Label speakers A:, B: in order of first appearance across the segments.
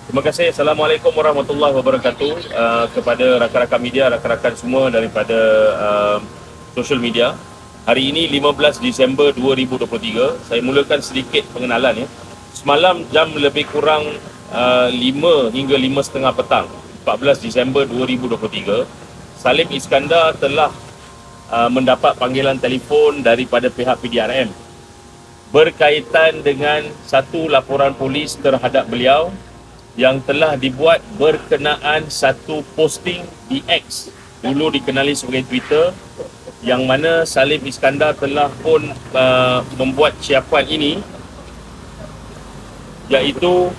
A: Terima kasih. Assalamualaikum warahmatullahi wabarakatuh kepada rakan-rakan media, rakan-rakan semua daripada social media. Hari ini 15 Disember 2023. Saya mulakan sedikit pengenalan ya. Semalam jam lebih kurang 5 hingga 5.30 petang 14 Disember 2023, Salim Iskandar telah mendapat panggilan telefon daripada pihak PDRM berkaitan dengan satu laporan polis terhadap beliau yang telah dibuat berkenaan satu posting di X, dulu dikenali sebagai Twitter, yang mana Salim Iskandar telah pun membuat ciapan ini, iaitu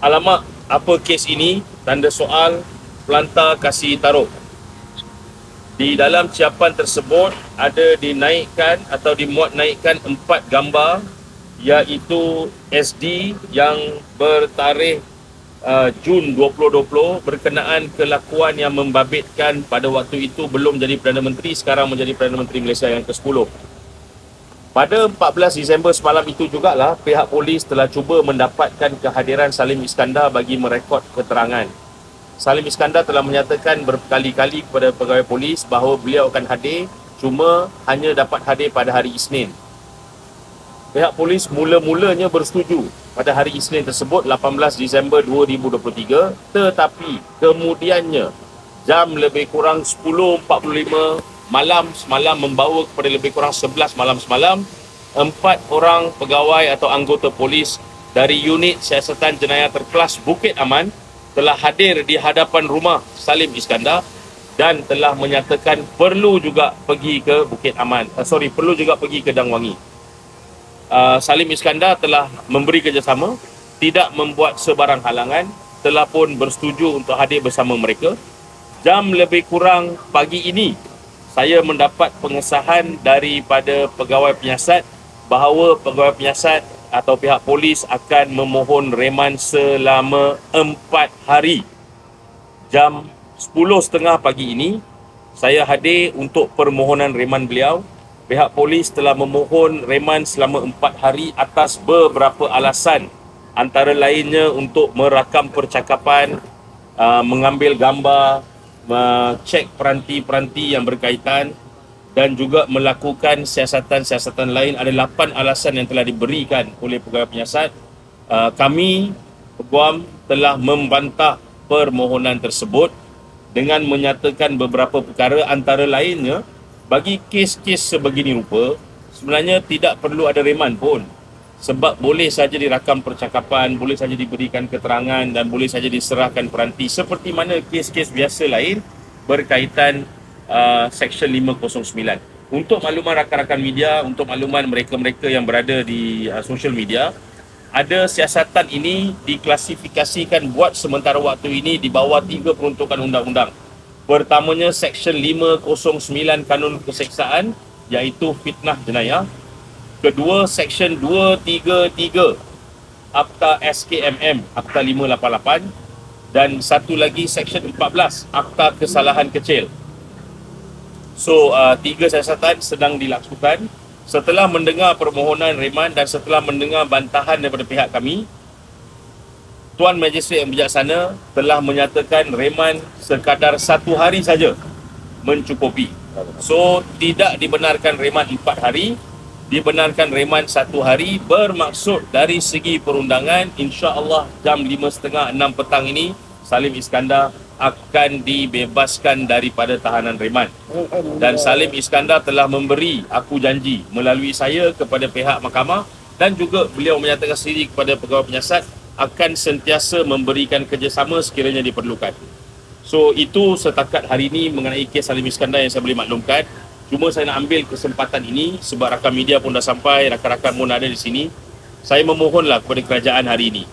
A: alamak apa kes ini, tanda soal, pelantar kasih taruh. Di dalam ciapan tersebut ada dinaikkan atau dimuat naikkan 4 gambar, iaitu SD yang bertarikh Jun 2020 berkenaan kelakuan yang membabitkan pada waktu itu belum jadi Perdana Menteri, sekarang menjadi Perdana Menteri Malaysia yang ke-10. Pada 14 Disember semalam itu jugalah pihak polis telah cuba mendapatkan kehadiran Salim Iskandar bagi merekod keterangan. Salim Iskandar telah menyatakan berkali-kali kepada pegawai polis bahawa beliau akan hadir, cuma hanya dapat hadir pada hari Isnin. Pihak polis mula-mulanya bersetuju pada hari Isnin tersebut 18 Disember 2023, tetapi kemudiannya jam lebih kurang 10.45 malam semalam membawa kepada lebih kurang 11 malam semalam, 4 orang pegawai atau anggota polis dari unit siasatan jenayah terkelas Bukit Aman telah hadir di hadapan rumah Salim Iskandar dan telah menyatakan perlu juga pergi ke Bukit Aman, perlu juga pergi ke Dang Wangi. Salim Iskandar telah memberi kerjasama, tidak membuat sebarang halangan, telah pun bersetuju untuk hadir bersama mereka. Jam lebih kurang pagi ini, saya mendapat pengesahan daripada pegawai penyiasat bahawa pegawai penyiasat atau pihak polis akan memohon reman selama 4 hari. Jam 10.30 pagi ini, saya hadir untuk permohonan reman beliau. Pihak polis telah memohon reman selama 4 hari atas beberapa alasan, antara lainnya untuk merakam percakapan, mengambil gambar, cek peranti-peranti yang berkaitan dan juga melakukan siasatan-siasatan lain. Ada 8 alasan yang telah diberikan oleh pegawai penyiasat. Kami, Peguam, telah membantah permohonan tersebut dengan menyatakan beberapa perkara, antara lainnya bagi kes-kes sebegini rupa sebenarnya tidak perlu ada reman pun, sebab boleh saja dirakam percakapan, boleh saja diberikan keterangan dan boleh saja diserahkan peranti seperti mana kes-kes biasa lain berkaitan Seksyen 509. Untuk makluman rakan-rakan media, untuk makluman mereka-mereka yang berada di social media, ada siasatan ini diklasifikasikan buat sementara waktu ini di bawah 3 peruntukan undang-undang. Pertamanya Seksyen 509 Kanun Keseksaan, iaitu fitnah jenayah. Kedua, Seksyen 233 Akta SKMM, Akta 588. Dan satu lagi Seksyen 14 Akta Kesalahan Kecil. So, 3 siasatan sedang dilakukan. Setelah mendengar permohonan reman dan setelah mendengar bantahan daripada pihak kami, Tuan Majistret yang bijaksana telah menyatakan reman sekadar 1 hari saja mencukupi. So, tidak dibenarkan reman 4 hari, dibenarkan reman 1 hari. Bermaksud dari segi perundangan, insya-Allah jam 5.30 6 petang ini Salim Iskandar akan dibebaskan daripada tahanan reman. Dan Salim Iskandar telah memberi aku janji melalui saya kepada pihak mahkamah, dan juga beliau menyatakan sendiri kepada pegawai penyiasat akan sentiasa memberikan kerjasama sekiranya diperlukan. So, itu setakat hari ini mengenai kes Salim Iskandar yang saya boleh maklumkan. Cuma saya nak ambil kesempatan ini sebab rakan media pun dah sampai, rakan-rakan pun ada di sini. Saya memohonlah kepada kerajaan hari ini,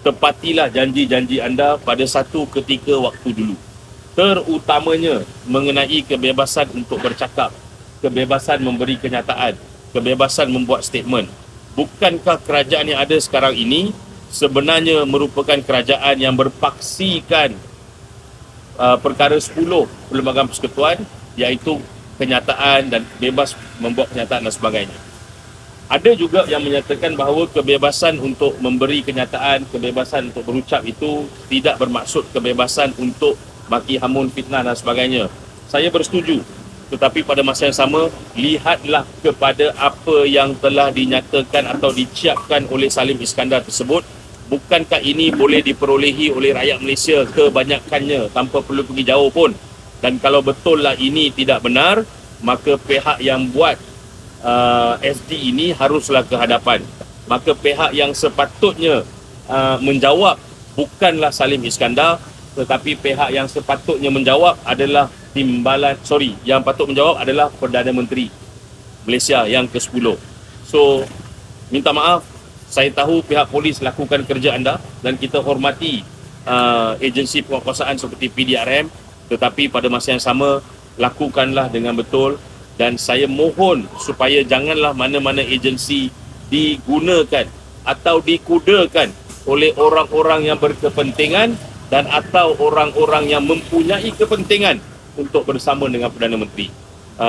A: tepatilah janji-janji anda pada satu ketika waktu dulu. Terutamanya mengenai kebebasan untuk bercakap, kebebasan memberi kenyataan, kebebasan membuat statement. Bukankah kerajaan yang ada sekarang ini sebenarnya merupakan kerajaan yang berpaksikan perkara 10 Perlembagaan Persekutuan, iaitu kenyataan dan bebas membuat kenyataan dan sebagainya. Ada juga yang menyatakan bahawa kebebasan untuk memberi kenyataan, kebebasan untuk berucap itu tidak bermaksud kebebasan untuk maki hamun, fitnah dan sebagainya. Saya bersetuju. Tetapi pada masa yang sama, lihatlah kepada apa yang telah dinyatakan atau diciapkan oleh Salim Iskandar tersebut. Bukankah ini boleh diperolehi oleh rakyat Malaysia kebanyakannya tanpa perlu pergi jauh pun? Dan kalau betul lah ini tidak benar, maka pihak yang buat SD ini haruslah ke hadapan. Maka pihak yang sepatutnya menjawab bukanlah Salim Iskandar, tetapi pihak yang sepatutnya menjawab adalah yang patut menjawab adalah Perdana Menteri Malaysia yang ke-10. So, minta maaf, saya tahu pihak polis lakukan kerja anda dan kita hormati agensi penguasaan seperti PDRM, tetapi pada masa yang sama lakukanlah dengan betul. Dan saya mohon supaya janganlah mana-mana agensi digunakan atau dikudakan oleh orang-orang yang berkepentingan dan atau orang-orang yang mempunyai kepentingan untuk bersama dengan Perdana Menteri.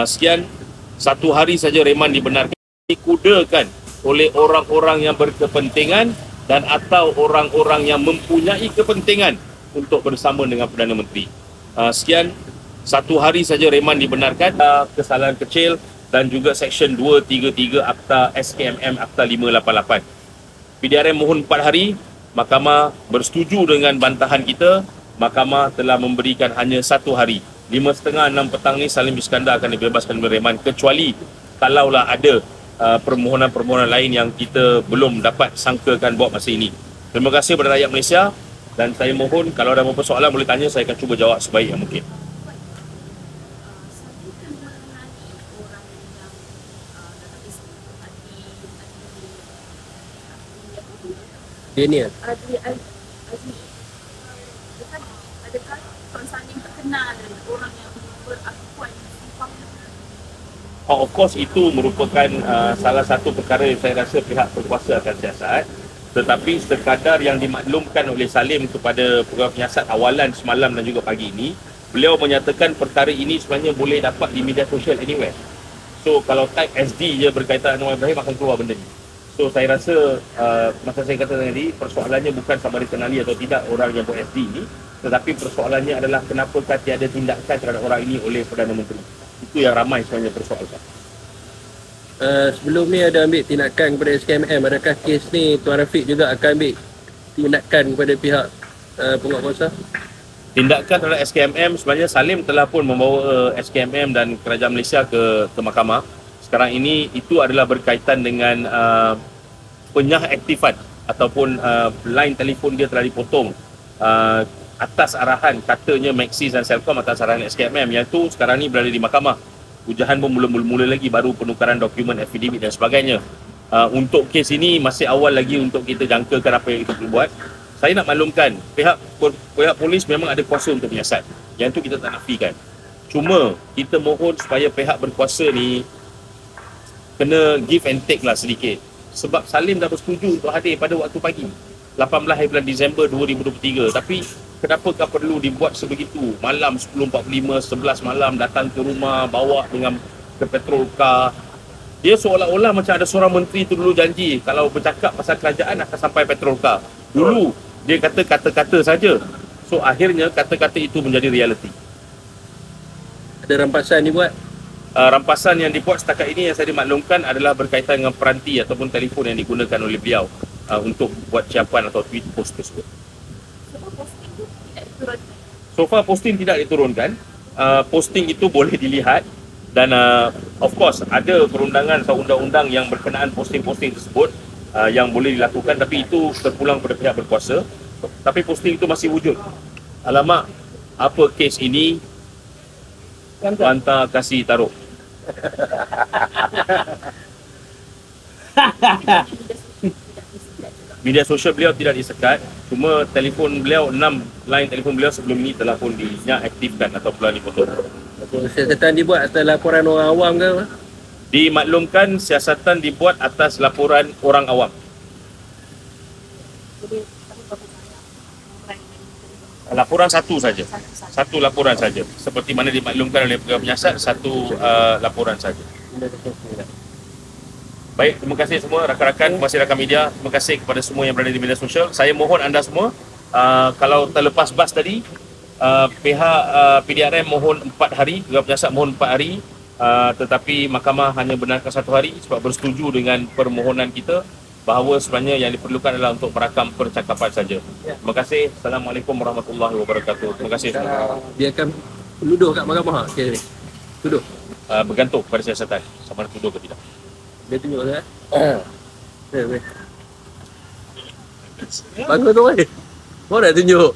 A: Sekian, 1 hari saja reman dibenarkan, dikudakan oleh orang-orang yang berkepentingan dan atau orang-orang yang mempunyai kepentingan untuk bersama dengan Perdana Menteri. Sekian, 1 hari saja reman dibenarkan, kesalahan kecil dan juga Seksyen 233 Akta SKMM Akta 588. PDRM mohon 4 hari, Mahkamah bersetuju dengan bantahan kita. Mahkamah telah memberikan hanya 1 hari. 5.30, 6 petang ni Salim Iskandar akan dibebaskan oleh reman, kecuali kalaulah ada permohonan-permohonan lain yang kita belum dapat sangkakan buat masa ini. Terima kasih kepada rakyat Malaysia dan saya mohon kalau ada apa-apa soalan boleh tanya, saya akan cuba jawab sebaik yang mungkin.
B: Dia ni
C: adakah Tuan Salim terkenal orang yang berakuan simpang?
A: Of course itu merupakan salah satu perkara yang saya rasa pihak berkuasa akan siasat. Tetapi sekadar yang dimaklumkan oleh Salim kepada pegawai penyiasat awalan semalam dan juga pagi ini, beliau menyatakan perkara ini sebenarnya boleh dapat di media sosial anywhere. So kalau type SD je berkaitan dengan Anwar Ibrahim akan keluar benda ni. So saya rasa masa saya kata tadi, persoalannya bukan sama dikenali atau tidak orang yang buat SD ini, tetapi persoalannya adalah kenapakah tiada tindakan terhadap orang ini oleh Perdana Menteri. Itu yang ramai sebenarnya persoalkan.
B: Sebelum ni ada ambil tindakan kepada SKMM, adakah kes ni Tuan Rafiq juga akan ambil tindakan kepada pihak penguatkuasa?
A: Tindakan terhadap SKMM sebenarnya Salim telah pun membawa SKMM dan Kerajaan Malaysia ke mahkamah. Sekarang ini itu adalah berkaitan dengan penyahaktifan ataupun line telefon dia telah dipotong atas arahan katanya Maxis dan Celcom atas arahan SKMM, yang tu sekarang ni berada di mahkamah. Ujahan pun mula lagi, baru penukaran dokumen affidavit dan sebagainya. Untuk kes ini masih awal lagi untuk kita jangkakan apa yang kita perlu buat. Saya nak maklumkan pihak polis memang ada kuasa untuk menyiasat. Yang tu kita tak nafikan. Cuma kita mohon supaya pihak berkuasa ni kena give and take lah sedikit. Sebab Salim dah bersetuju untuk hadir pada waktu pagi 18 hari bulan Disember 2023. Tapi kenapakah perlu dibuat sebegitu? Malam 10.45, 11 malam datang ke rumah, bawa dengan ke petrol car. Dia seolah-olah macam ada seorang menteri tu dulu janji kalau bercakap pasal kerajaan akan sampai petrol car. Dulu dia kata kata-kata saja. So akhirnya kata-kata itu menjadi realiti.
B: Ada rampasan dibuat?
A: Rampasan yang dibuat setakat ini yang saya dimaklumkan adalah berkaitan dengan peranti ataupun telefon yang digunakan oleh beliau untuk buat ciapan atau tweet post tersebut. So far posting tidak diturunkan. Posting itu boleh dilihat dan of course ada perundangan atau undang-undang yang berkenaan posting-posting tersebut yang boleh dilakukan, tapi itu terpulang kepada pihak berkuasa. Tapi posting itu masih wujud. Alamak, apa kes ini? Hantar kasih taruh. Media sosial beliau tidak disekat, cuma telefon beliau, 6 line telefon beliau sebelum ini telah pun diaktifkan atau telah dipotong.
B: Siasatan dibuat atas laporan orang awam ke?
A: Dimaklumkan siasatan dibuat atas laporan orang awam. Laporan satu saja. Satu laporan saja. Seperti mana dimaklumkan oleh pegawai penyiasat, satu laporan saja. Baik, terima kasih semua rakan-rakan, terima kasih rakan media, terima kasih kepada semua yang berada di media sosial. Saya mohon anda semua, kalau terlepas bas tadi, pihak PDRM mohon 4 hari, juga penyiasat mohon 4 hari, tetapi mahkamah hanya benarkan 1 hari sebab bersetuju dengan permohonan kita bahawa sebenarnya yang diperlukan adalah untuk merakam percakapan saja. Terima kasih. Assalamualaikum warahmatullahi wabarakatuh. Terima kasih semua.
B: Dia akan duduk kat mahkamah kes ni. Duduk.
A: Bergantung pada siasatan sama ada tuduh ke tidak.
B: Dia tunjuk saya. Bagus tu weh. Kau dah tunjuk.